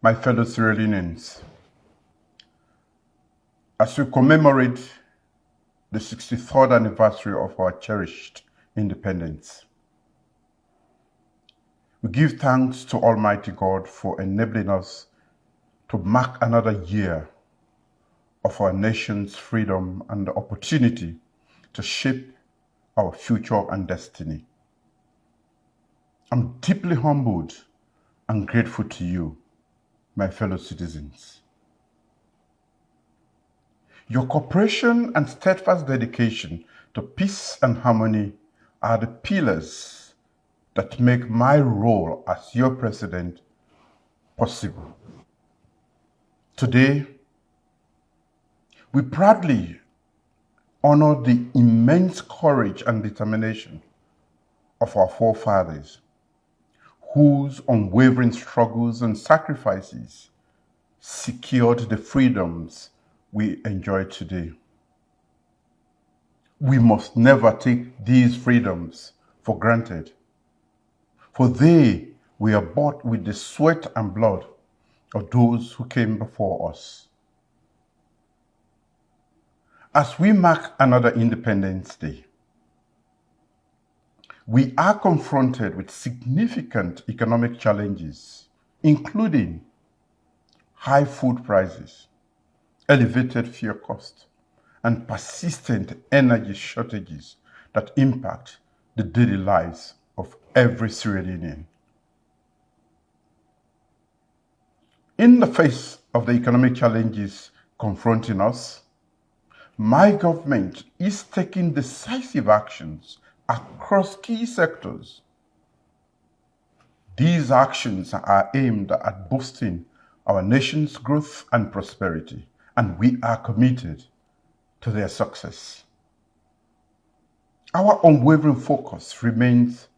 My fellow Sierra Leoneans, as we commemorate the 63rd anniversary of our cherished independence, we give thanks to Almighty God for enabling us to mark another year of our nation's freedom and the opportunity to shape our future and destiny. I'm deeply humbled and grateful to you, my fellow citizens. Your cooperation and steadfast dedication to peace and harmony are the pillars that make my role as your president possible. Today, we proudly honor the immense courage and determination of our forefathers, whose unwavering struggles and sacrifices secured the freedoms we enjoy today. We must never take these freedoms for granted, for they were bought with the sweat and blood of those who came before us. As we mark another Independence Day, we are confronted with significant economic challenges, including high food prices, elevated fuel costs, and persistent energy shortages that impact the daily lives of every Sierra Leonean. In the face of the economic challenges confronting us, my government is taking decisive actions across key sectors. These actions are aimed at boosting our nation's growth and prosperity, and we are committed to their success. Our unwavering focus remains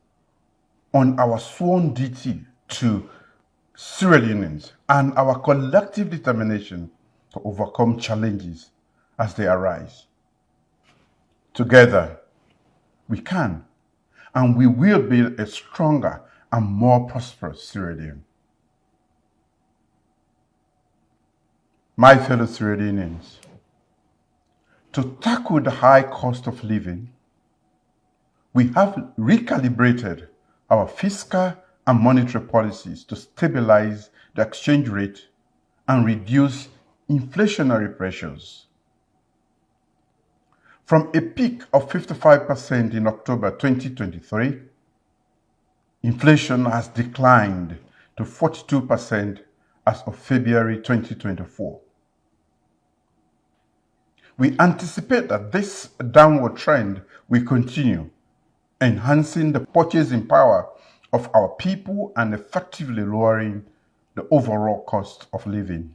on our sworn duty to Sierra Leoneans and our collective determination to overcome challenges as they arise. Together, we can and we will build a stronger and more prosperous Sierra Leone. My fellow Sierra Leoneans, to tackle the high cost of living, we have recalibrated our fiscal and monetary policies to stabilize the exchange rate and reduce inflationary pressures. From a peak of 55% in October 2023, inflation has declined to 42% as of February 2024. We anticipate that this downward trend will continue, enhancing the purchasing power of our people and effectively lowering the overall cost of living.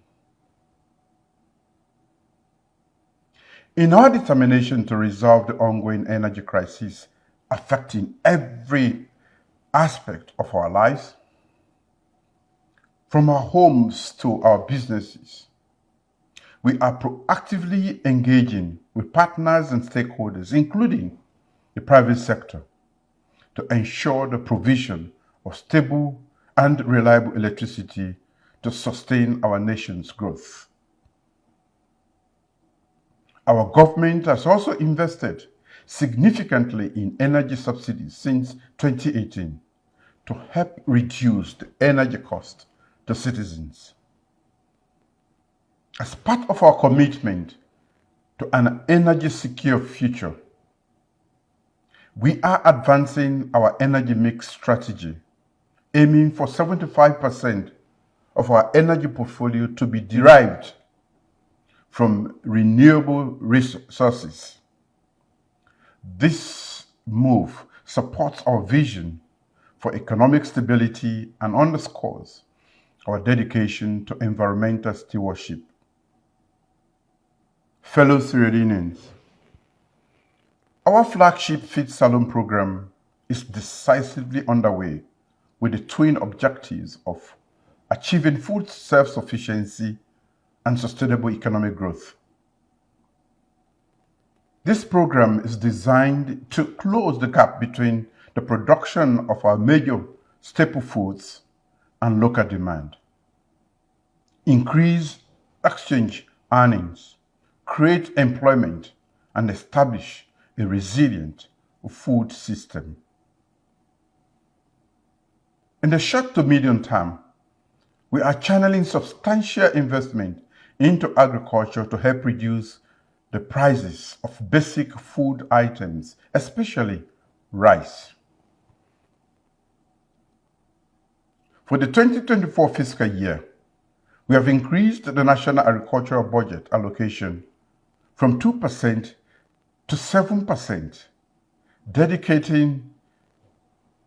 In our determination to resolve the ongoing energy crisis affecting every aspect of our lives, from our homes to our businesses, we are proactively engaging with partners and stakeholders, including the private sector, to ensure the provision of stable and reliable electricity to sustain our nation's growth. Our government has also invested significantly in energy subsidies since 2018 to help reduce the energy cost to citizens. As part of our commitment to an energy-secure future, we are advancing our energy mix strategy, aiming for 75% of our energy portfolio to be derived from renewable resources. This move supports our vision for economic stability and underscores our dedication to environmental stewardship. Fellow Sierra Leoneans, our flagship Feed Salon program is decisively underway with the twin objectives of achieving food self-sufficiency and sustainable economic growth. This program is designed to close the gap between the production of our major staple foods and local demand. increase exchange earnings, create employment, and establish a resilient food system. In the short to medium term, we are channeling substantial investment into agriculture to help reduce the prices of basic food items, especially rice. For the 2024 fiscal year, we have increased the national agricultural budget allocation from 2% to 7%, dedicating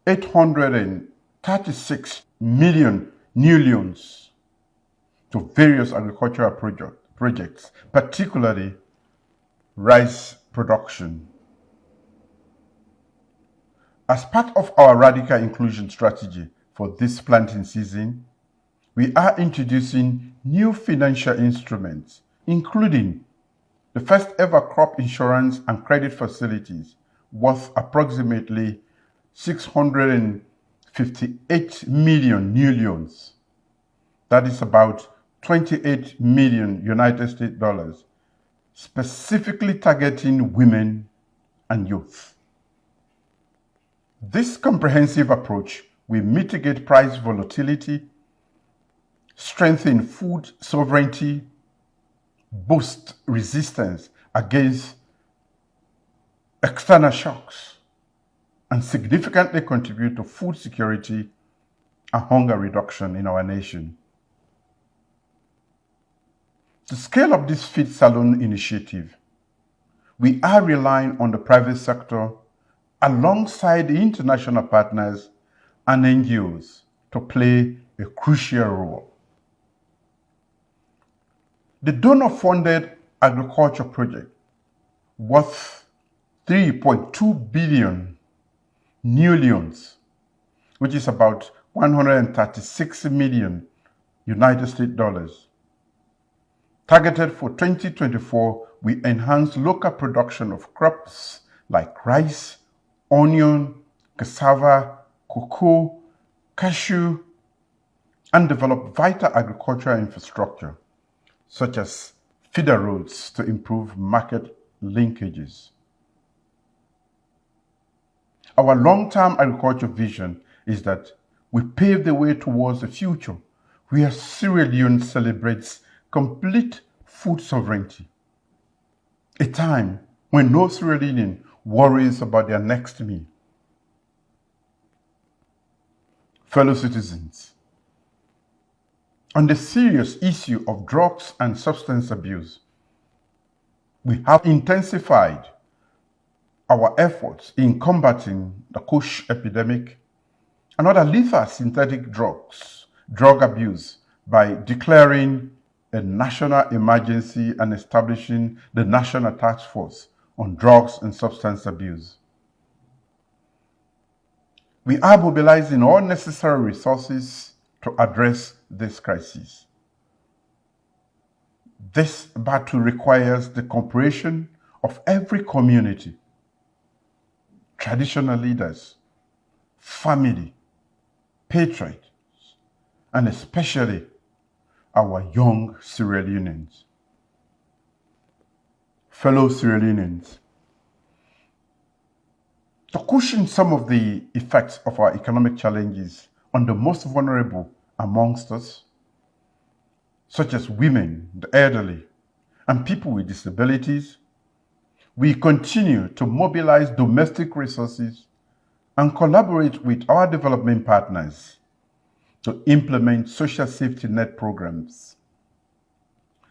836 million new loans to various agricultural projects, particularly rice production. As part of our radical inclusion strategy for this planting season, we are introducing new financial instruments, including the first ever crop insurance and credit facilities worth approximately 658 million new loans. That is about 28 million United States dollars, specifically targeting women and youth. This comprehensive approach will mitigate price volatility, strengthen food sovereignty, boost resistance against external shocks, and significantly contribute to food security and hunger reduction in our nation. To scale up this Feed Salon initiative, we are relying on the private sector alongside the international partners and NGOs to play a crucial role. The donor-funded agriculture project worth 3.2 billion new loans, which is about 136 million United States dollars. Targeted for 2024, we enhance local production of crops like rice, onion, cassava, cocoa, cashew, and develop vital agricultural infrastructure, such as feeder roads to improve market linkages. Our long-term agriculture vision is that we pave the way towards a future where Sierra Leone celebrates complete food sovereignty, a time when no Sierra Leonean worries about their next meal. Fellow citizens, on the serious issue of drugs and substance abuse, we have intensified our efforts in combating the Kush epidemic and other lethal synthetic drug abuse by declaring a national emergency and establishing the National Task Force on Drugs and Substance Abuse. We are mobilizing all necessary resources to address this crisis. This battle requires the cooperation of every community, traditional leaders, family, patriots, and especially our young Sierra Leoneans. Fellow Sierra Leoneans, to cushion some of the effects of our economic challenges on the most vulnerable amongst us, such as women, the elderly, and people with disabilities, we continue to mobilize domestic resources and collaborate with our development partners to implement social safety net programs.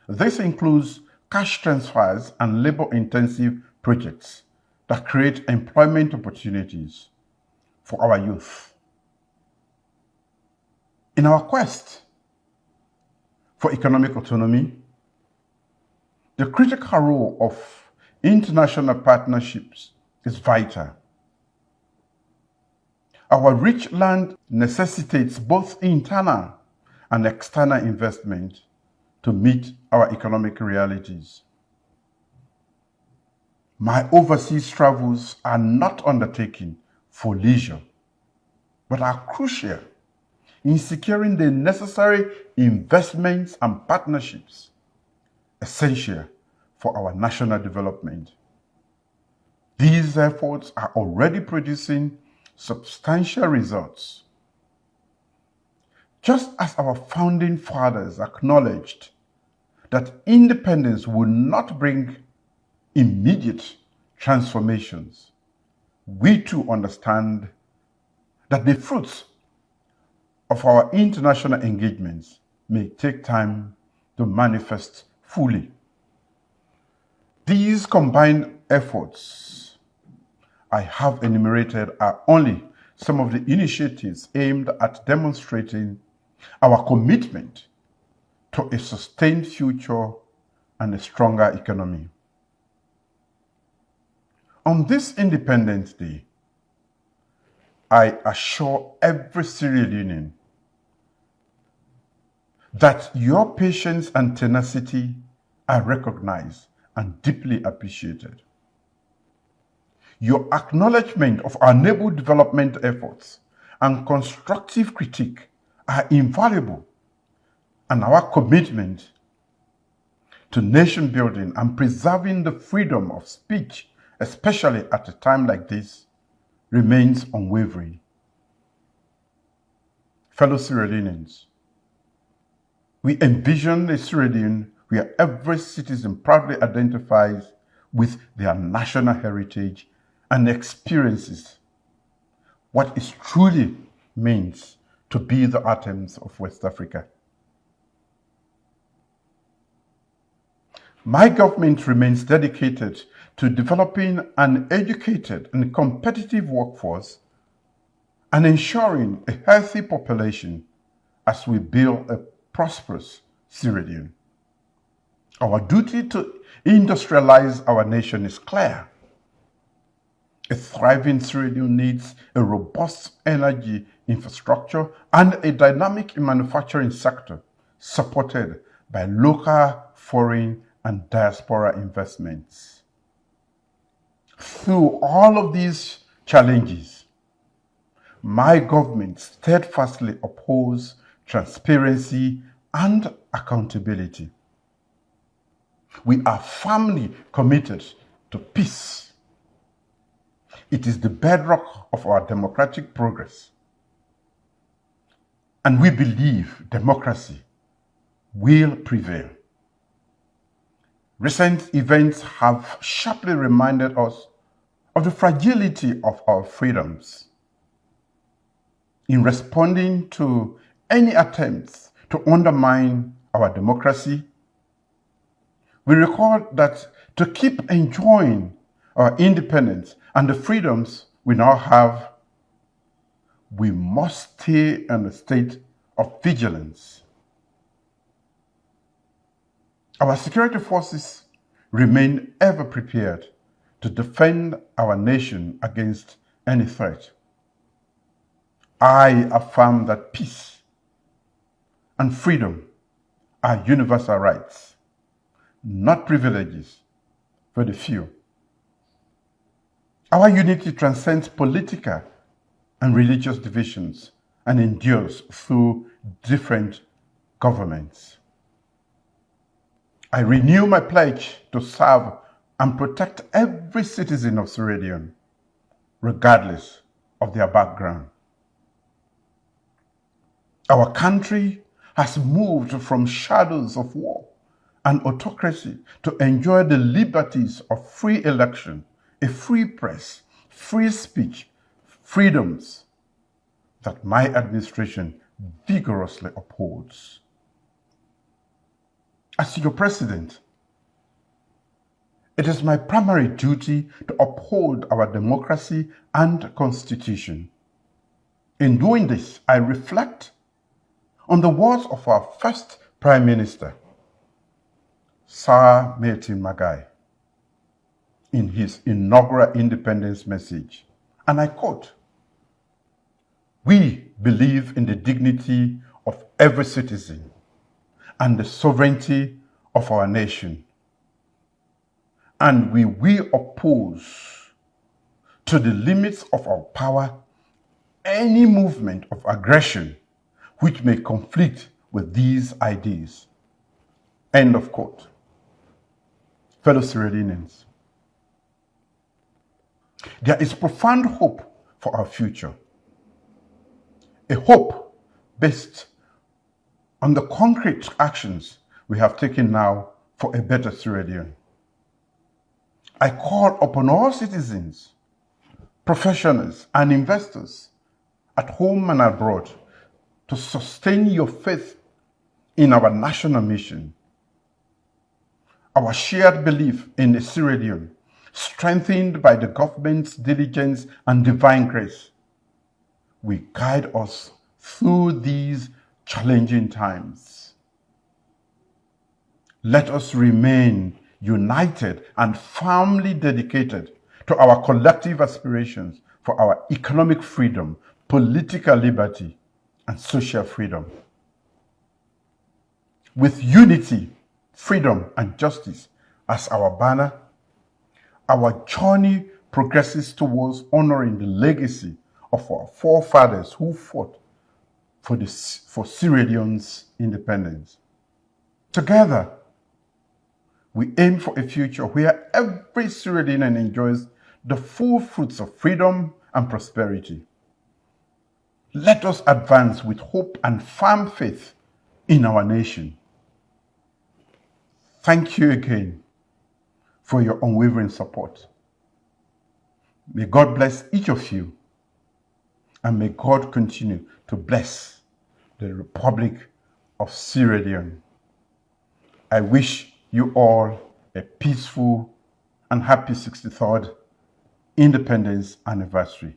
This includes cash transfers and labor-intensive projects that create employment opportunities for our youth. In our quest for economic autonomy, the critical role of international partnerships is vital. Our rich land necessitates both internal and external investment to meet our economic realities. My overseas travels are not undertaken for leisure, but are crucial in securing the necessary investments and partnerships essential for our national development. These efforts are already producing substantial results. Just as our founding fathers acknowledged that independence would not bring immediate transformations, we too understand that the fruits of our international engagements may take time to manifest fully. These combined efforts I have enumerated are only some of the initiatives aimed at demonstrating our commitment to a sustained future and a stronger economy. On this Independence Day, I assure every Sierra Leonean that your patience and tenacity are recognized and deeply appreciated. Your acknowledgement of our noble development efforts and constructive critique are invaluable, and our commitment to nation building and preserving the freedom of speech, especially at a time like this, remains unwavering. Fellow Sierra Leoneans, we envision a Sierra Leone where every citizen proudly identifies with their national heritage and experiences what it truly means to be the Athens of West Africa. My government remains dedicated to developing an educated and competitive workforce and ensuring a healthy population as we build a prosperous Sierra Leone. Our duty to industrialize our nation is clear. A thriving Sierra Leone needs a robust energy infrastructure and a dynamic manufacturing sector supported by local, foreign, and diaspora investments. Through all of these challenges, my government steadfastly upholds transparency and accountability. We are firmly committed to peace. It is the bedrock of our democratic progress. And we believe democracy will prevail. Recent events have sharply reminded us of the fragility of our freedoms. In responding to any attempts to undermine our democracy, we recall that to keep enjoying our independence and the freedoms we now have, we must stay in a state of vigilance. Our security forces remain ever prepared to defend our nation against any threat. I affirm that peace and freedom are universal rights, not privileges for the few. Our unity transcends political and religious divisions and endures through different governments. I renew my pledge to serve and protect every citizen of Sierra Leone, regardless of their background. Our country has moved from shadows of war and autocracy to enjoy the liberties of free election, a free press, free speech, freedoms that my administration vigorously upholds. As your president, it is my primary duty to uphold our democracy and constitution. In doing this, I reflect on the words of our first Prime Minister, Sir Martin Magai, in his inaugural independence message, and I quote, "We believe in the dignity of every citizen and the sovereignty of our nation, and we will oppose to the limits of our power any movement of aggression which may conflict with these ideas. End of quote. Fellow Sierra Leoneans, there is profound hope for our future. A hope based on the concrete actions we have taken now for a better Sierra Leone. I call upon all citizens, professionals, and investors at home and abroad to sustain your faith in our national mission. Our shared belief in a Sierra Leone, strengthened by the government's diligence and divine grace, will guide us through these challenging times. Let us remain united and firmly dedicated to our collective aspirations for our economic freedom, political liberty, and social freedom. With unity, freedom, and justice as our banner, our journey progresses towards honoring the legacy of our forefathers who fought for Sierra Leone's independence. Together, we aim for a future where every Sierra Leonean enjoys the full fruits of freedom and prosperity. Let us advance with hope and firm faith in our nation. Thank you again for your unwavering support. May God bless each of you, and may God continue to bless the Republic of Sierra Leone. I wish you all a peaceful and happy 63rd Independence Anniversary.